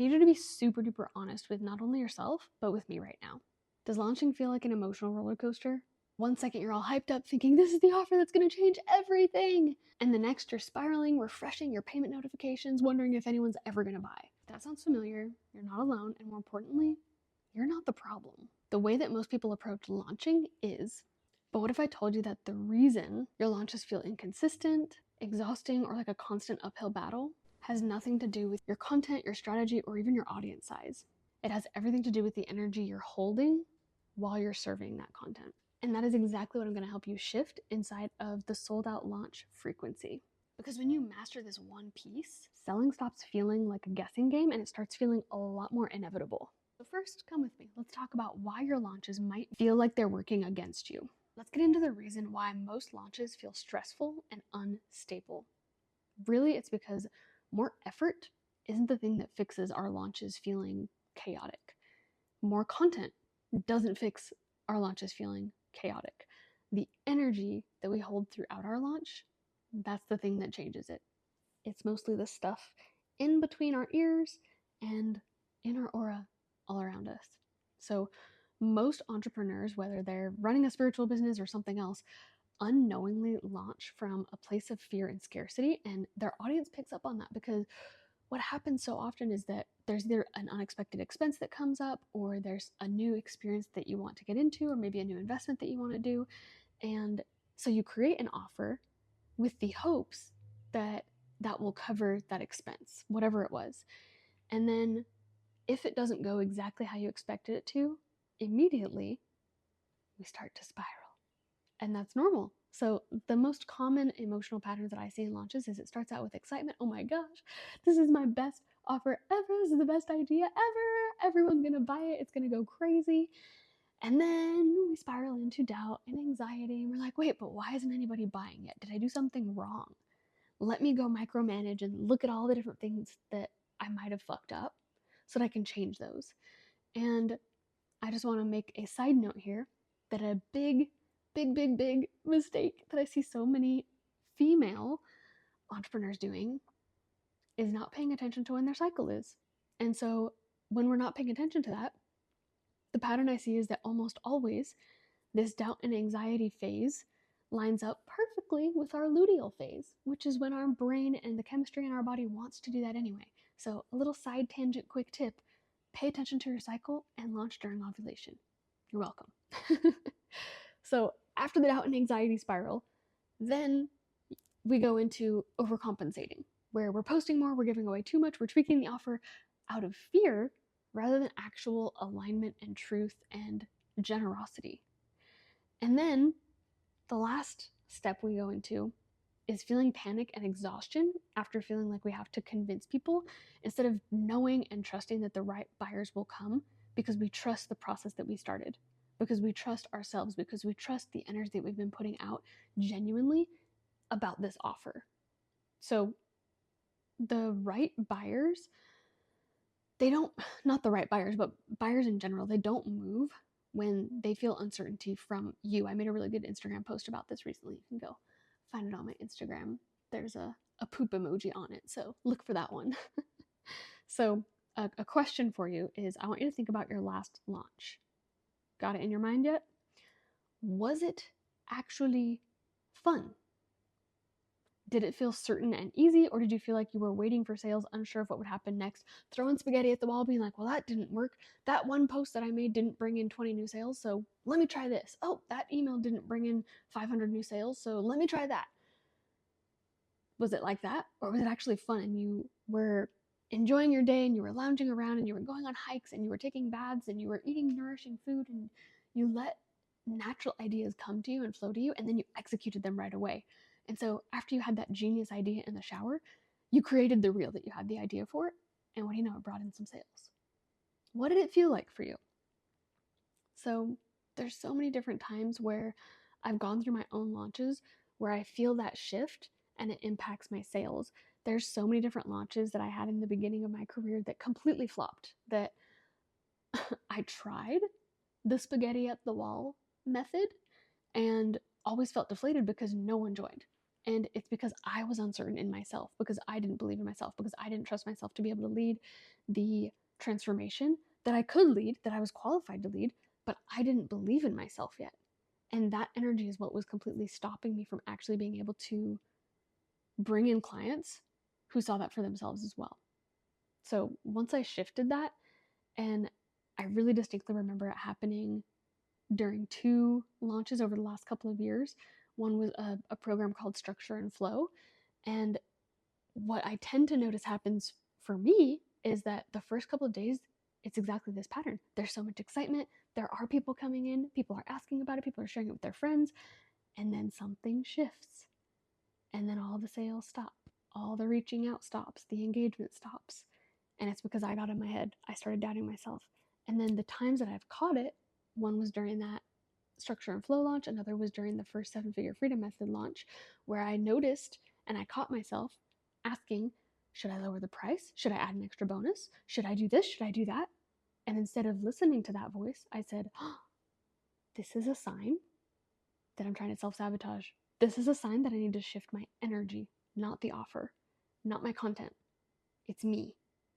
I need you to be super duper honest with not only yourself, but with me right now. Does launching feel like an emotional roller coaster? One second you're all hyped up thinking this is the offer that's going to change everything. And the next you're spiraling, refreshing your payment notifications, wondering if anyone's ever going to buy. If that sounds familiar, you're not alone. And more importantly, you're not the problem. The way that most people approach launching is, but what if I told you that the reason your launches feel inconsistent, exhausting, or like a constant uphill battle has nothing to do with your content, your strategy, or even your audience size. It has everything to do with the energy you're holding while you're serving that content. And that is exactly what I'm going to help you shift inside of the sold out launch frequency. Because when you master this one piece, selling stops feeling like a guessing game and it starts feeling a lot more inevitable. So first, come with me. Let's talk about why your launches might feel like they're working against you. Let's get into the reason why most launches feel stressful and unstable. Really, it's because more effort isn't the thing that fixes our launches feeling chaotic. More content doesn't fix our launches feeling chaotic. The energy that we hold throughout our launch, that's the thing that changes it. It's mostly the stuff in between our ears and in our aura all around us. So most entrepreneurs, whether they're running a spiritual business or something else, unknowingly launch from a place of fear and scarcity, and their audience picks up on that because what happens so often is that there's either an unexpected expense that comes up, or there's a new experience that you want to get into, or maybe a new investment that you want to do. And so you create an offer with the hopes that that will cover that expense, whatever it was. And then if it doesn't go exactly how you expected it to, immediately we start to spiral. And that's normal. So the most common emotional patterns that I see in launches is it starts out with excitement. Oh my gosh, this is my best offer ever. This is the best idea ever. Everyone's going to buy it. It's going to go crazy. And then we spiral into doubt and anxiety. And we're like, wait, but why isn't anybody buying it? Did I do something wrong? Let me go micromanage and look at all the different things that I might have fucked up so that I can change those. And I just want to make a side note here that a big mistake that I see so many female entrepreneurs doing is not paying attention to when their cycle is. And so when we're not paying attention to that, the pattern I see is that almost always this doubt and anxiety phase lines up perfectly with our luteal phase, which is when our brain and the chemistry in our body wants to do that anyway. So a little side tangent quick tip, pay attention to your cycle and launch during ovulation. You're welcome. So after the doubt and anxiety spiral, then we go into overcompensating, where we're posting more, we're giving away too much, we're tweaking the offer out of fear rather than actual alignment and truth and generosity. And then the last step we go into is feeling panic and exhaustion after feeling like we have to convince people instead of knowing and trusting that the right buyers will come because we trust the process that we started, because we trust ourselves, because we trust the energy that we've been putting out genuinely about this offer. So the right buyers, not the right buyers, but buyers in general, they don't move when they feel uncertainty from you. I made a really good Instagram post about this recently. You can go find it on my Instagram. There's a poop emoji on it, so look for that one. So a question for you is, I want you to think about your last launch. Got it in your mind yet? Was it actually fun? Did it feel certain and easy, or did you feel like you were waiting for sales, unsure of what would happen next, throwing spaghetti at the wall, being like, well, that didn't work. That one post that I made didn't bring in 20 new sales, so let me try this. Oh, that email didn't bring in 500 new sales, so let me try that. Was it like that, or was it actually fun and you were enjoying your day and you were lounging around and you were going on hikes and you were taking baths and you were eating nourishing food and you let natural ideas come to you and flow to you and then you executed them right away? And so after you had that genius idea in the shower, you created the reel that you had the idea for, and what do you know, it brought in some sales. What did it feel like for you? So there's so many different times where I've gone through my own launches where I feel that shift and it impacts my sales. There's so many different launches that I had in the beginning of my career that completely flopped, that I tried the spaghetti up the wall method and always felt deflated because no one joined. And it's because I was uncertain in myself, because I didn't believe in myself, because I didn't trust myself to be able to lead the transformation that I could lead, that I was qualified to lead, but I didn't believe in myself yet. And that energy is what was completely stopping me from actually being able to bring in clients who saw that for themselves as well. So once I shifted that, and I really distinctly remember it happening during 2 launches over the last couple of years. One was a program called Structure and Flow. And what I tend to notice happens for me is that the first couple of days, it's exactly this pattern. There's so much excitement. There are people coming in. People are asking about it. People are sharing it with their friends. And then something shifts. And then all the sales stop. All the reaching out stops. The engagement stops. And it's because I got in my head. I started doubting myself. And then the times that I've caught it, one was during that Structure and Flow launch, another was during the first 7-figure Freedom Method launch, where I noticed and I caught myself asking, should I lower the price? Should I add an extra bonus? Should I do this? Should I do that? And instead of listening to that voice, I said, oh, this is a sign that I'm trying to self-sabotage. This is a sign that I need to shift my energy, not the offer, not my content. It's me.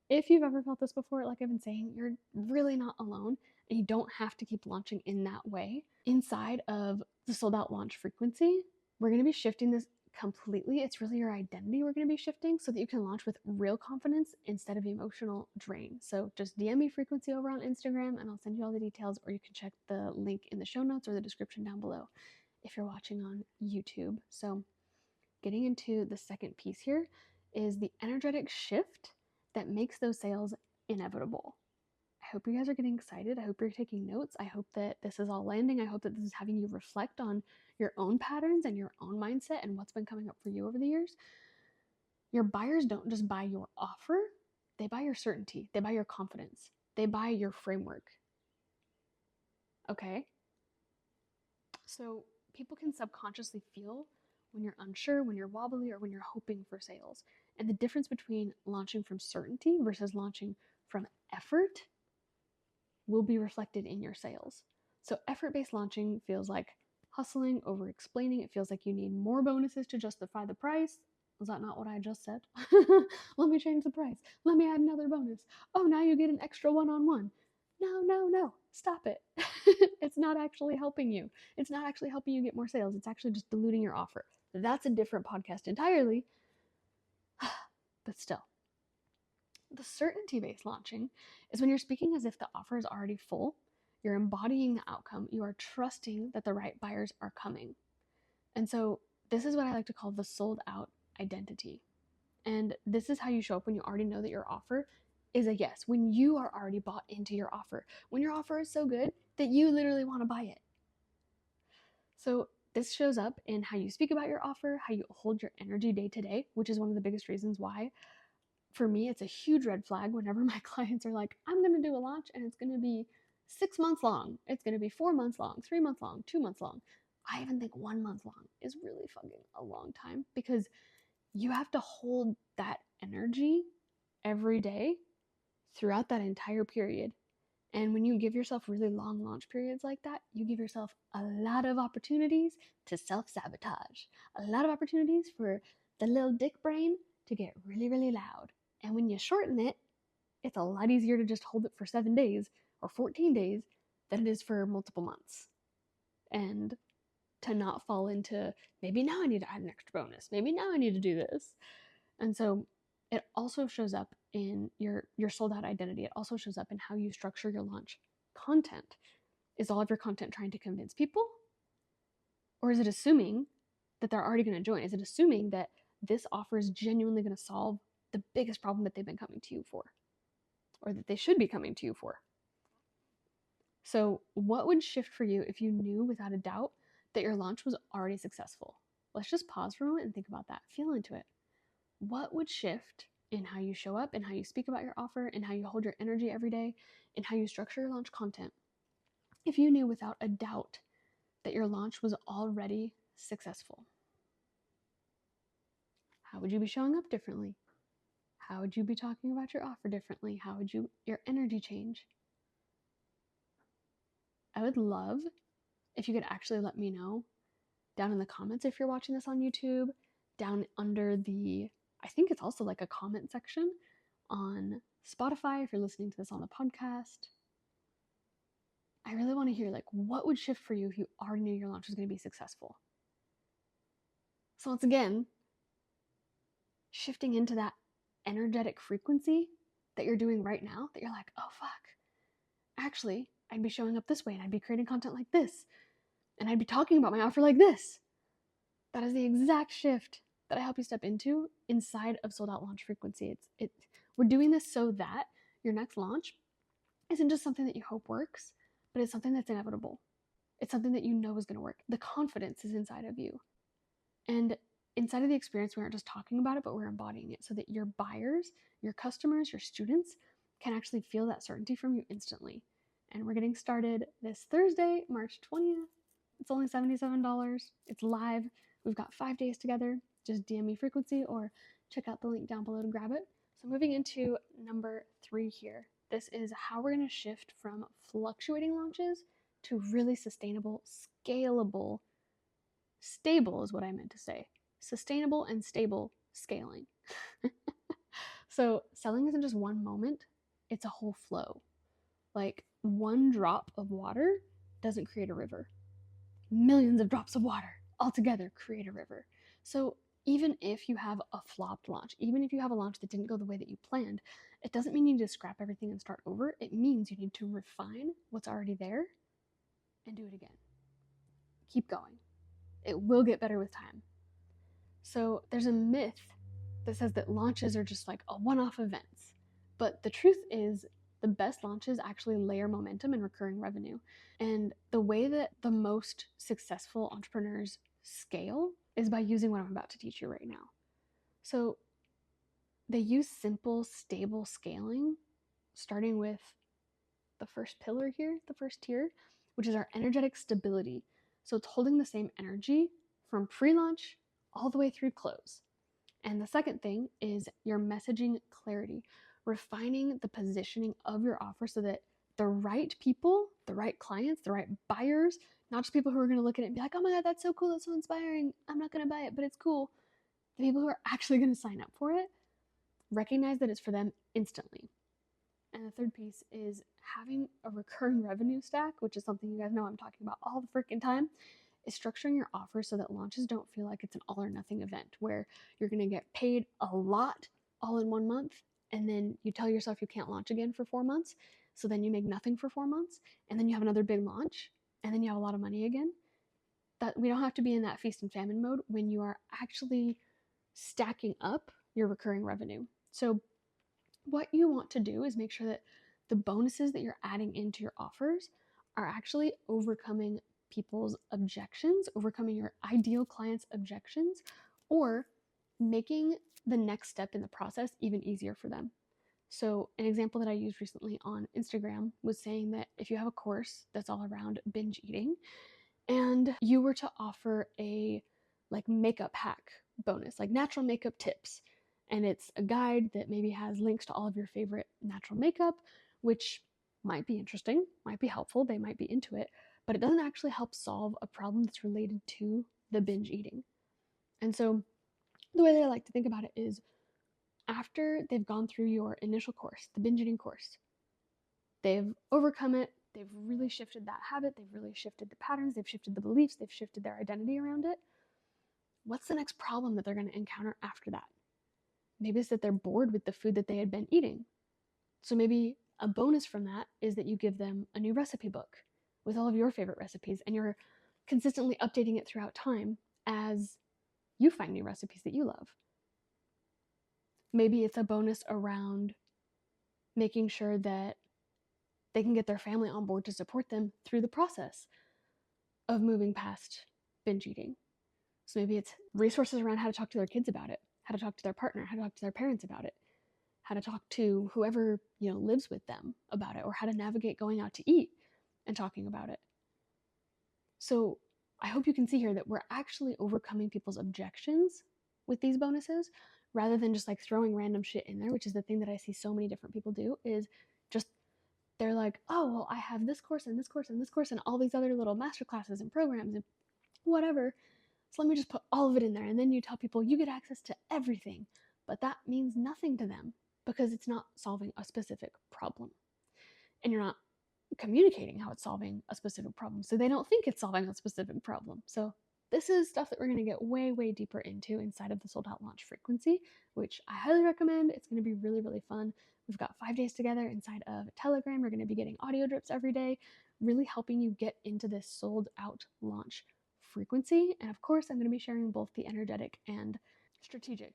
If you've ever felt this before, like I've been saying, you're really not alone, and you don't have to keep launching in that way. Inside of the sold out launch frequency, we're going to be shifting this completely. It's really your identity we're going to be shifting so that you can launch with real confidence instead of emotional drain. So just DM me frequency over on Instagram and I'll send you all the details, or you can check the link in the show notes or the description down below if you're watching on YouTube. So getting into the second piece here is the energetic shift that makes those sales inevitable. I hope you guys are getting excited. I hope you're taking notes. I hope that this is all landing. I hope that this is having you reflect on your own patterns and your own mindset and what's been coming up for you over the years. Your buyers don't just buy your offer, they buy your certainty, they buy your confidence, they buy your framework. Okay? So people can subconsciously feel when you're unsure, when you're wobbly, or when you're hoping for sales. And the difference between launching from certainty versus launching from effort will be reflected in your sales. So effort-based launching feels like hustling, over explaining. It feels like you need more bonuses to justify the price. Was that not what I just said? Let me change the price. Let me add another bonus. Oh, now you get an extra one-on-one. No. Stop it. It's not actually helping you. It's not actually helping you get more sales. It's actually just diluting your offer. That's a different podcast entirely. But still, the certainty-based launching is when you're speaking as if the offer is already full. You're embodying the outcome. You are trusting that the right buyers are coming. And so this is what I like to call the sold out identity. And this is how you show up when you already know that your offer is a yes, when you are already bought into your offer, when your offer is so good that you literally want to buy it. So this shows up in how you speak about your offer, how you hold your energy day to day, which is one of the biggest reasons why, for me, it's a huge red flag whenever my clients are like, I'm going to do a launch and it's going to be 6 months long. It's going to be 4 months long, 3 months long, 2 months long. I even think 1 month long is really fucking a long time, because you have to hold that energy every day throughout that entire period. And when you give yourself really long launch periods like that, you give yourself a lot of opportunities to self-sabotage, a lot of opportunities for the little dick brain to get really, really loud. And when you shorten it, it's a lot easier to just hold it for 7 days or 14 days than it is for multiple months. And to not fall into, maybe now I need to add an extra bonus. Maybe now I need to do this. And so it also shows up in your sold out identity. It also shows up in how you structure your launch content. Is all of your content trying to convince people? Or is it assuming that they're already going to join? Is it assuming that this offer is genuinely going to solve the biggest problem that they've been coming to you for, or that they should be coming to you for? So what would shift for you if you knew without a doubt that your launch was already successful? Let's just pause for a moment and think about that. Feel into it. What would shift in how you show up, in how you speak about your offer, in how you hold your energy every day, in how you structure your launch content, if you knew without a doubt that your launch was already successful? How would you be showing up differently? How would you be talking about your offer differently? How would your energy change? I would love if you could actually let me know down in the comments if you're watching this on YouTube. down under the, I think it's also like a comment section on Spotify if you're listening to this on the podcast. I really want to hear like what would shift for you if you already knew your launch was going to be successful. So once again, shifting into that energetic frequency that you're doing right now, that you're like, oh fuck, actually, I'd be showing up this way and I'd be creating content like this and I'd be talking about my offer like this. That is the exact shift that I help you step into inside of Sold Out Launch Frequency. We're doing this so that your next launch isn't just something that you hope works, but it's something that's inevitable. It's something that you know is going to work. The confidence is inside of you. And inside of the experience, we aren't just talking about it, but we're embodying it so that your buyers, your customers, your students can actually feel that certainty from you instantly. And we're getting started this Thursday, March 20th. It's only $77. It's live. We've got 5 days together. Just DM me frequency or check out the link down below to grab it. So moving into number 3 here. This is how we're going to shift from fluctuating launches to really sustainable, scalable, stable is what I meant to say. Sustainable and stable scaling. So selling isn't just one moment, it's a whole flow. Like one drop of water doesn't create a river. Millions of drops of water all together create a river. So even if you have a flopped launch, even if you have a launch that didn't go the way that you planned, it doesn't mean you need to scrap everything and start over. It means you need to refine what's already there and do it again. Keep going. It will get better with time. So there's a myth that says that launches are just like a one-off events. But the truth is the best launches actually layer momentum and recurring revenue. And the way that the most successful entrepreneurs scale is by using what I'm about to teach you right now. So they use simple, stable scaling, starting with the first pillar here, the first tier, which is our energetic stability. So it's holding the same energy from pre-launch all the way through close. And the second thing is your messaging clarity, refining the positioning of your offer so that the right people, the right clients, the right buyers, not just people who are going to look at it and be like, oh my God, that's so cool, that's so inspiring, I'm not going to buy it, but it's cool. The people who are actually going to sign up for it, recognize that it's for them instantly. And the third piece is having a recurring revenue stack, which is something you guys know I'm talking about all the freaking time, is structuring your offer so that launches don't feel like it's an all or nothing event where you're going to get paid a lot all in 1 month and then you tell yourself you can't launch again for 4 months. So then you make nothing for 4 months and then you have another big launch and then you have a lot of money again. That we don't have to be in that feast and famine mode when you are actually stacking up your recurring revenue. So what you want to do is make sure that the bonuses that you're adding into your offers are actually overcoming people's objections, overcoming your ideal client's objections, or making the next step in the process even easier for them. So an example that I used recently on Instagram was saying that if you have a course that's all around binge eating and you were to offer a like makeup hack bonus, like natural makeup tips, and it's a guide that maybe has links to all of your favorite natural makeup, which might be interesting, might be helpful, they might be into it, but it doesn't actually help solve a problem that's related to the binge eating. And so the way that I like to think about it is after they've gone through your initial course, the binge eating course, they've overcome it, they've really shifted that habit, they've really shifted the patterns, they've shifted the beliefs, they've shifted their identity around it. What's the next problem that they're going to encounter after that? Maybe it's that they're bored with the food that they had been eating. So maybe a bonus from that is that you give them a new recipe book with all of your favorite recipes and you're consistently updating it throughout time as you find new recipes that you love. Maybe it's a bonus around making sure that they can get their family on board to support them through the process of moving past binge eating. So maybe it's resources around how to talk to their kids about it, how to talk to their partner, how to talk to their parents about it, how to talk to whoever, lives with them about it, or how to navigate going out to eat and talking about it. So I hope you can see here that we're actually overcoming people's objections with these bonuses rather than just like throwing random shit in there, which is the thing that I see so many different people do is just they're like, oh, well, I have this course and this course and this course and all these other little master classes and programs and whatever. So let me just put all of it in there. And then you tell people you get access to everything. But that means nothing to them because it's not solving a specific problem. And you're not communicating how it's solving a specific problem. So they don't think it's solving a specific problem. So this is stuff that we're going to get way, way deeper into inside of the sold out launch frequency, which I highly recommend. It's going to be really, really fun. We've got 5 days together inside of Telegram. We're going to be getting audio drips every day, really helping you get into this sold out launch frequency. And of course, I'm going to be sharing both the energetic and strategic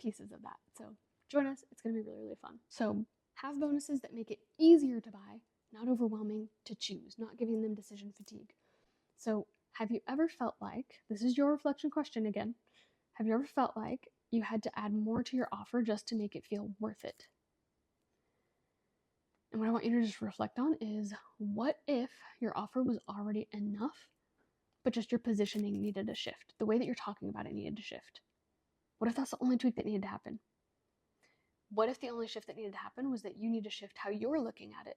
pieces of that. So join us. It's going to be really, really fun. So have bonuses that make it easier to buy, not overwhelming to choose, not giving them decision fatigue. So have you ever felt like, this is your reflection question again, have you ever felt like you had to add more to your offer just to make it feel worth it? And what I want you to just reflect on is, what if your offer was already enough, but just your positioning needed a shift? The way that you're talking about it needed to shift. What if that's the only tweak that needed to happen? What if the only shift that needed to happen was that you need to shift how you're looking at it?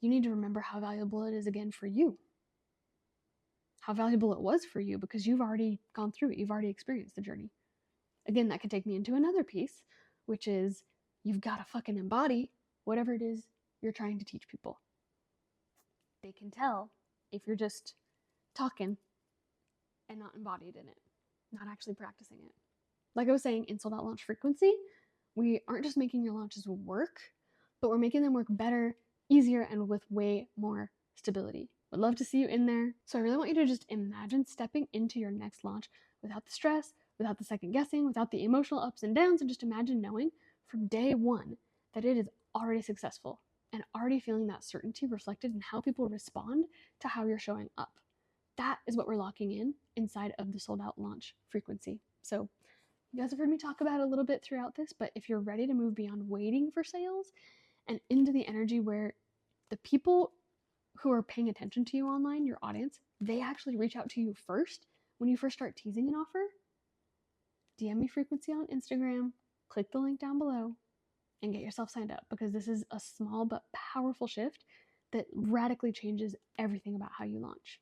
You need to remember how valuable it is again for you. How valuable it was for you because you've already gone through it. You've already experienced the journey. Again, that could take me into another piece, which is you've got to fucking embody whatever it is you're trying to teach people. They can tell if you're just talking and not embodied in it, not actually practicing it. Like I was saying, in sold out launch frequency, we aren't just making your launches work, but we're making them work better, easier, and with way more stability. Would love to see you in there. So I really want you to just imagine stepping into your next launch without the stress, without the second guessing, without the emotional ups and downs, and just imagine knowing from day one that it is already successful and already feeling that certainty reflected in how people respond to how you're showing up. That is what we're locking in inside of the sold out launch frequency. So you guys have heard me talk about it a little bit throughout this, but if you're ready to move beyond waiting for sales and into the energy where the people who are paying attention to you online, your audience, they actually reach out to you first when you first start teasing an offer, DM me frequency on Instagram, click the link down below, and get yourself signed up, because this is a small but powerful shift that radically changes everything about how you launch.